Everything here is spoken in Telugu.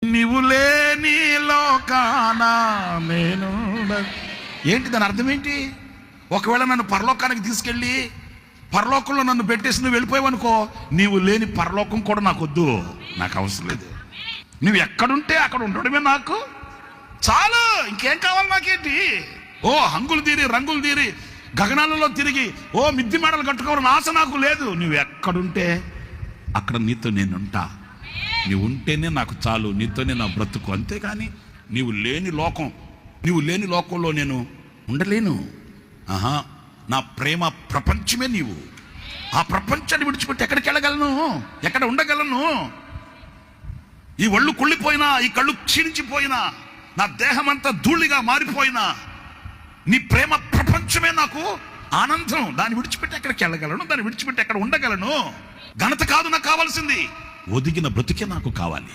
నీవు లేని లోకాన నేను ఏంటి దాని అర్థం ఏంటి? ఒకవేళ నన్ను పరలోకానికి తీసుకెళ్ళి పరలోకంలో నన్ను పెట్టేసి నువ్వు వెళ్ళిపోయావనుకో, నీవు లేని పరలోకం కూడా నాకు వద్దు, నాకు అవసరం లేదు. నువ్వు ఎక్కడుంటే అక్కడ ఉండడమే నాకు చాలు, ఇంకేం కావాలి నాకేంటి? ఓ హంగులు తీరి రంగులు తీరి గగనాలలో తిరిగి ఓ మిద్ది మేడలు కట్టుకోవాలని ఆశ నాకు లేదు. నువ్వు ఎక్కడుంటే అక్కడ నీతో నేనుంటా, నీవు ఉంటేనే నాకు చాలు, నీతోనే నా బ్రతుకు. అంతేకాని నీవు లేని లోకంలో నేను ఉండలేను. ఆహా, నా ప్రేమ ప్రపంచమే నీవు. ఆ ప్రపంచాన్ని విడిచిపెట్టి ఎక్కడికి వెళ్ళగలను, ఎక్కడ ఉండగలను? ఈ ఒళ్ళు కుళ్ళిపోయినా, ఈ కళ్ళు క్షీణించిపోయినా, నా దేహం అంతా ధూళిగా మారిపోయినా, నీ ప్రేమ ప్రపంచమే నాకు ఆనందం. దాన్ని విడిచిపెట్టి ఎక్కడికి వెళ్ళగలను, దాన్ని విడిచిపెట్టి ఎక్కడ ఉండగలను? ఘనత కాదు నాకు కావాల్సింది, ఒదిగిన బ్రతుకే నాకు కావాలి.